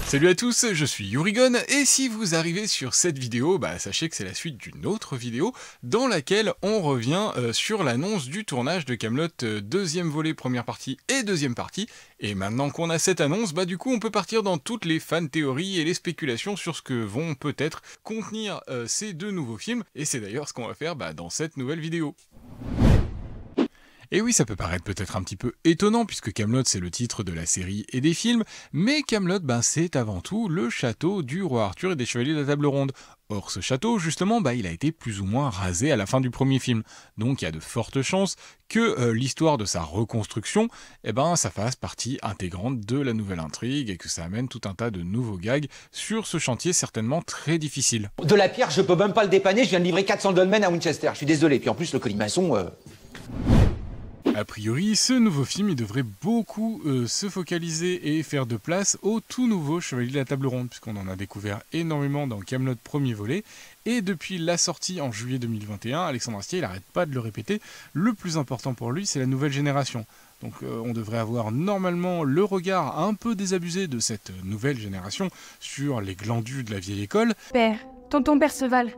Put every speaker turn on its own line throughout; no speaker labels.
Salut à tous, je suis Yurigon, et si vous arrivez sur cette vidéo, sachez que c'est la suite d'une autre vidéo dans laquelle on revient sur l'annonce du tournage de Kaamelott deuxième volet, première partie et deuxième partie. Et maintenant qu'on a cette annonce, du coup on peut partir dans toutes les fan théories et les spéculations sur ce que vont peut-être contenir ces deux nouveaux films, et c'est d'ailleurs ce qu'on va faire dans cette nouvelle vidéo. Et oui, ça peut paraître peut-être un petit peu étonnant puisque Kaamelott c'est le titre de la série et des films, mais Kaamelott c'est avant tout le château du roi Arthur et des chevaliers de la table ronde. Or ce château justement il a été plus ou moins rasé à la fin du premier film, donc il y a de fortes chances que l'histoire de sa reconstruction, ça fasse partie intégrante de la nouvelle intrigue et que ça amène tout un tas de nouveaux gags sur ce chantier certainement très difficile.
De la pierre, je peux même pas le dépanner, je viens de livrer 400 dolmens à Winchester, je suis désolé, puis en plus le colimaçon...
A priori, ce nouveau film il devrait beaucoup se focaliser et faire de place au tout nouveau Chevalier de la Table Ronde, puisqu'on en a découvert énormément dans Kaamelott premier volet, et depuis la sortie en juillet 2021, Alexandre Astier il n'arrête pas de le répéter, le plus important pour lui c'est la nouvelle génération. Donc on devrait avoir normalement le regard un peu désabusé de cette nouvelle génération sur les glandus de la vieille école.
Père, tonton Perceval,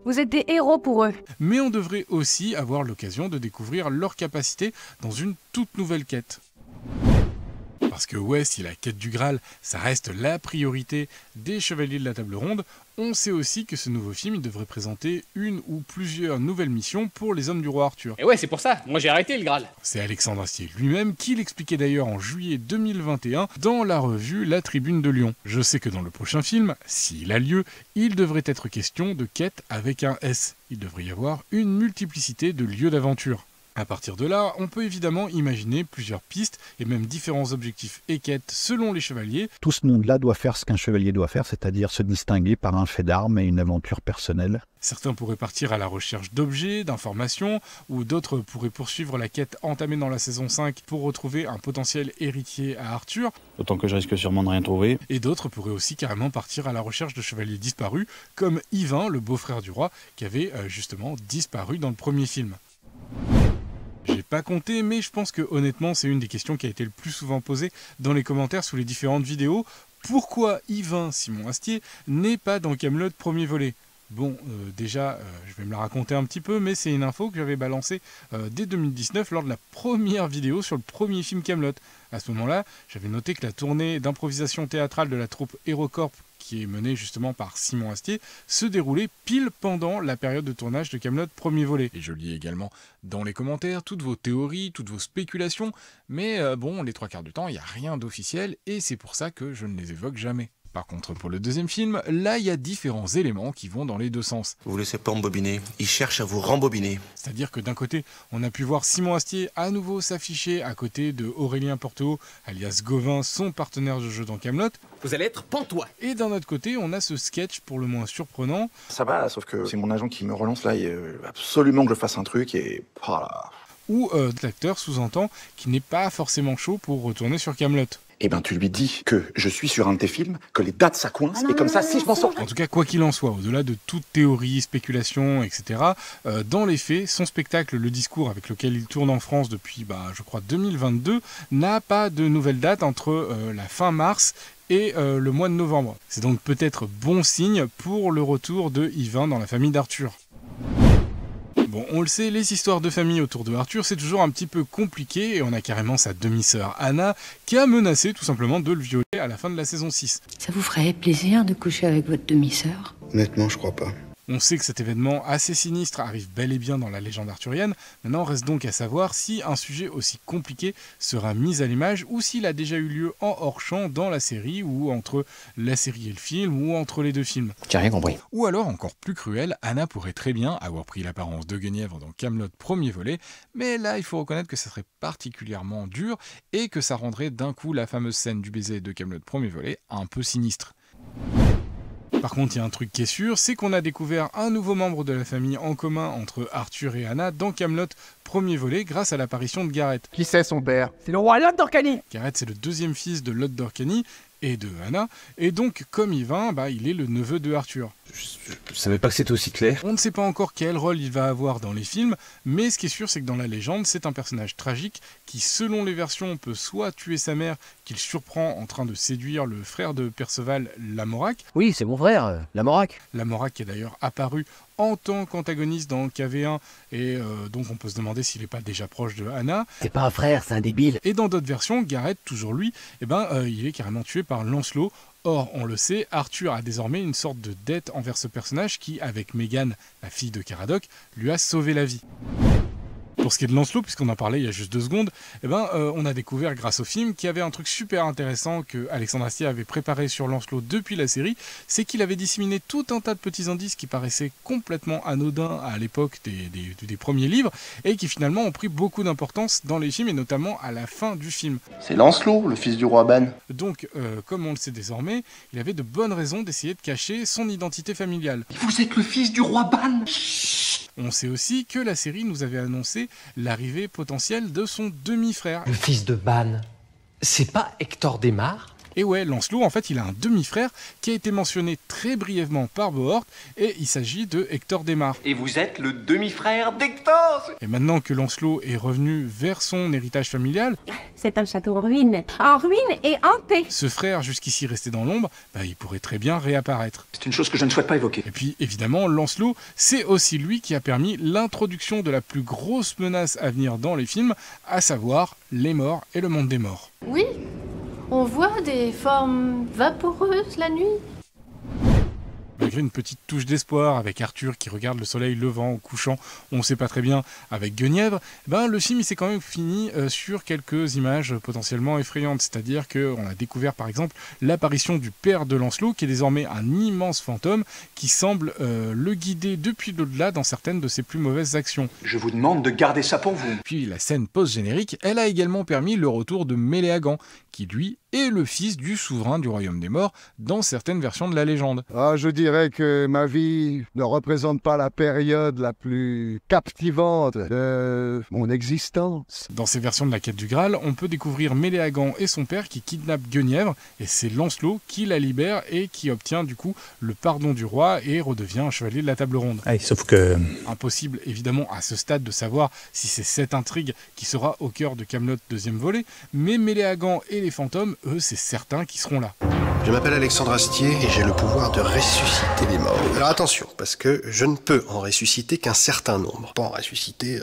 vous êtes des héros pour eux.
Mais on devrait aussi avoir l'occasion de découvrir leurs capacités dans une toute nouvelle quête. Parce que ouais, si la quête du Graal, ça reste la priorité des Chevaliers de la Table Ronde, on sait aussi que ce nouveau film il devrait présenter une ou plusieurs nouvelles missions pour les hommes du roi Arthur.
Et ouais, c'est pour ça, moi j'ai arrêté le Graal.
C'est Alexandre Astier lui-même qui l'expliquait d'ailleurs en juillet 2021 dans la revue La Tribune de Lyon. Je sais que dans le prochain film, s'il a lieu, il devrait être question de quête avec un S. Il devrait y avoir une multiplicité de lieux d'aventure. À partir de là, on peut évidemment imaginer plusieurs pistes et même différents objectifs et quêtes selon les chevaliers.
Tout ce monde-là doit faire ce qu'un chevalier doit faire, c'est-à-dire se distinguer par un fait d'armes et une aventure personnelle.
Certains pourraient partir à la recherche d'objets, d'informations, ou d'autres pourraient poursuivre la quête entamée dans la saison 5 pour retrouver un potentiel héritier à Arthur.
Autant que je risque sûrement de rien trouver.
Et d'autres pourraient aussi carrément partir à la recherche de chevaliers disparus, comme Yvain, le beau-frère du roi, qui avait justement disparu dans le premier film. J'ai pas compté, mais je pense que honnêtement c'est une des questions qui a été le plus souvent posée dans les commentaires sous les différentes vidéos. Pourquoi Yvain Simon Astier n'est pas dans Kaamelott premier volet ? Bon, déjà, je vais me la raconter un petit peu, mais c'est une info que j'avais balancée dès 2019 lors de la première vidéo sur le premier film Kaamelott. À ce moment-là, j'avais noté que la tournée d'improvisation théâtrale de la troupe HeroCorp, qui est menée justement par Simon Astier, se déroulait pile pendant la période de tournage de Kaamelott premier volet. Et je lis également dans les commentaires toutes vos théories, toutes vos spéculations, mais bon, les trois quarts du temps, il n'y a rien d'officiel, et c'est pour ça que je ne les évoque jamais. Par contre, pour le deuxième film, là, il y a différents éléments qui vont dans les deux sens.
Vous laissez pas embobiner, il cherche à vous rembobiner.
C'est-à-dire que d'un côté, on a pu voir Simon Astier à nouveau s'afficher à côté de Aurélien Porteau, alias Gauvin, son partenaire de jeu dans Kaamelott.
Vous allez être pantois.
Et d'un autre côté, on a ce sketch pour le moins surprenant.
Ça va, sauf que c'est mon agent qui me relance là, il veut absolument que je fasse un truc et...
Où l'acteur sous-entend qu'il n'est pas forcément chaud pour retourner sur Kaamelott.
Eh ben tu lui dis que je suis sur un de tes films, que les dates ça coince, et comme ça si je m'en sors...
En tout cas, quoi qu'il en soit, au-delà de toute théorie, spéculation, etc., dans les faits, son spectacle, le discours avec lequel il tourne en France depuis, je crois, 2022, n'a pas de nouvelle date entre la fin mars et le mois de novembre. C'est donc peut-être bon signe pour le retour de Yvain dans la famille d'Arthur. Bon, on le sait, les histoires de famille autour de Arthur, c'est toujours un petit peu compliqué, et on a carrément sa demi-sœur Anna, qui a menacé tout simplement de le violer à la fin de la saison 6.
Ça vous ferait plaisir de coucher avec votre demi-sœur ?
Honnêtement, je crois pas.
On sait que cet événement assez sinistre arrive bel et bien dans la légende arthurienne, maintenant reste donc à savoir si un sujet aussi compliqué sera mis à l'image ou s'il a déjà eu lieu en hors-champ dans la série ou entre la série et le film ou entre les deux films.
J'ai rien compris.
Ou alors, encore plus cruel, Anna pourrait très bien avoir pris l'apparence de Guenièvre dans Kaamelott premier volet, mais là il faut reconnaître que ça serait particulièrement dur et que ça rendrait d'un coup la fameuse scène du baiser de Kaamelott premier volet un peu sinistre. Par contre, il y a un truc qui est sûr, c'est qu'on a découvert un nouveau membre de la famille en commun entre Arthur et Anna dans Kaamelott premier volet grâce à l'apparition de Gareth.
Qui c'est son père? C'est le roi Lot d'Orcanie.
Gareth, c'est le deuxième fils de Lot d'Orcanie et de Anna, et donc comme Yvain, il est le neveu de Arthur.
Je savais pas que c'était aussi clair.
On ne sait pas encore quel rôle il va avoir dans les films, mais ce qui est sûr, c'est que dans la légende, c'est un personnage tragique qui, selon les versions, peut soit tuer sa mère, qu'il surprend en train de séduire le frère de Perceval, Lamorak.
Oui, c'est mon frère, Lamorak.
Lamorak qui est d'ailleurs apparu en tant qu'antagoniste dans KV1, et donc on peut se demander s'il n'est pas déjà proche de Anna.
C'est pas un frère, c'est un débile.
Et dans d'autres versions, Gareth, toujours lui, il est carrément tué par Lancelot. Or, on le sait, Arthur a désormais une sorte de dette envers ce personnage qui, avec Mégane, la fille de Caradoc, lui a sauvé la vie. Pour ce qui est de Lancelot, puisqu'on en parlait il y a juste 2 secondes, on a découvert grâce au film qu'il y avait un truc super intéressant que Alexandre Astier avait préparé sur Lancelot depuis la série, c'est qu'il avait disséminé tout un tas de petits indices qui paraissaient complètement anodins à l'époque des premiers livres et qui finalement ont pris beaucoup d'importance dans les films et notamment à la fin du film.
C'est Lancelot, le fils du roi Ban.
Donc, comme on le sait désormais, il avait de bonnes raisons d'essayer de cacher son identité familiale.
Vous êtes le fils du roi Ban.
On sait aussi que la série nous avait annoncé l'arrivée potentielle de son demi-frère.
Le fils de Ban, c'est pas Hector Desmar ?
Et ouais, Lancelot, en fait, il a un demi-frère qui a été mentionné très brièvement par Bohort, et il s'agit de Hector Desmar.
Et vous êtes le demi-frère d'Hector.
Et maintenant que Lancelot est revenu vers son héritage familial...
C'est un château en ruine et hanté.
Ce frère, jusqu'ici resté dans l'ombre, il pourrait très bien réapparaître.
C'est une chose que je ne souhaite pas évoquer.
Et puis, évidemment, Lancelot, c'est aussi lui qui a permis l'introduction de la plus grosse menace à venir dans les films, à savoir les morts et le monde des morts.
Oui. On voit des formes vaporeuses la nuit.
Malgré une petite touche d'espoir avec Arthur qui regarde le soleil levant ou couchant, on ne sait pas très bien, avec Guenièvre, le film il s'est quand même fini sur quelques images potentiellement effrayantes. C'est-à-dire qu'on a découvert par exemple l'apparition du père de Lancelot qui est désormais un immense fantôme qui semble le guider depuis l'au-delà dans certaines de ses plus mauvaises actions.
Je vous demande de garder ça pour vous.
Puis la scène post-générique, elle a également permis le retour de Méléagant, qui lui est le fils du souverain du royaume des morts dans certaines versions de la légende.
Je dirais que ma vie ne représente pas la période la plus captivante de mon existence.
Dans ces versions de la quête du Graal, on peut découvrir Méléagant et son père qui kidnappent Guenièvre, et c'est Lancelot qui la libère et qui obtient du coup le pardon du roi et redevient un chevalier de la table ronde.
Sauf que...
Impossible évidemment à ce stade de savoir si c'est cette intrigue qui sera au cœur de Kaamelott 2e volet, mais Méléagant et les fantômes, eux, c'est certain qu'ils seront là.
Je m'appelle Alexandre Astier et j'ai le pouvoir de ressusciter les morts. Alors attention, parce que je ne peux en ressusciter qu'un certain nombre. Pas en ressusciter...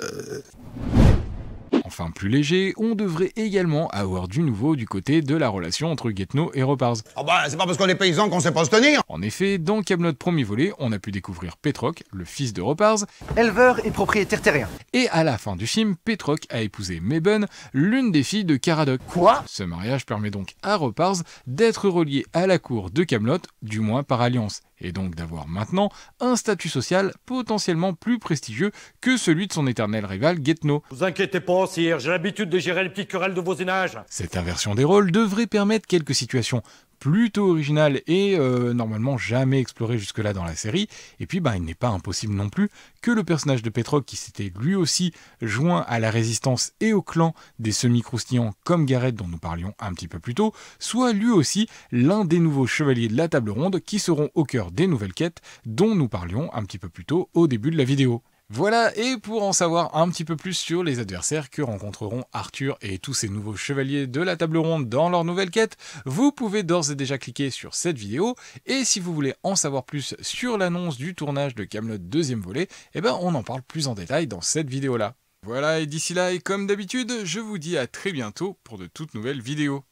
Enfin plus léger, on devrait également avoir du nouveau du côté de la relation entre Guetno et Repars.
C'est pas parce qu'on est paysan qu'on sait pas se tenir.
En effet, dans Kaamelott premier volet, on a pu découvrir Pétroc, le fils de Repars,
éleveur et propriétaire terrien.
Et à la fin du film, Pétroc a épousé Mabon, l'une des filles de Caradoc.
Quoi ?
Ce mariage permet donc à Repars d'être relié à la cour de Kaamelott, du moins par alliance, et donc d'avoir maintenant un statut social potentiellement plus prestigieux que celui de son éternel rival Guetno.
Vous inquiétez pas, sire, j'ai l'habitude de gérer les petites querelles de voisinage.
Cette inversion des rôles devrait permettre quelques situations plutôt originales et normalement jamais explorées jusque-là dans la série. Et puis il n'est pas impossible non plus que le personnage de Pétroc, qui s'était lui aussi joint à la résistance et au clan des semi-croustillants comme Gareth dont nous parlions un petit peu plus tôt, soit lui aussi l'un des nouveaux chevaliers de la table ronde qui seront au cœur des nouvelles quêtes dont nous parlions un petit peu plus tôt au début de la vidéo. Voilà, et pour en savoir un petit peu plus sur les adversaires que rencontreront Arthur et tous ces nouveaux chevaliers de la table ronde dans leur nouvelle quête, vous pouvez d'ores et déjà cliquer sur cette vidéo, et si vous voulez en savoir plus sur l'annonce du tournage de Kaamelott 2e volet, on en parle plus en détail dans cette vidéo-là. Voilà, et d'ici là, et comme d'habitude, je vous dis à très bientôt pour de toutes nouvelles vidéos.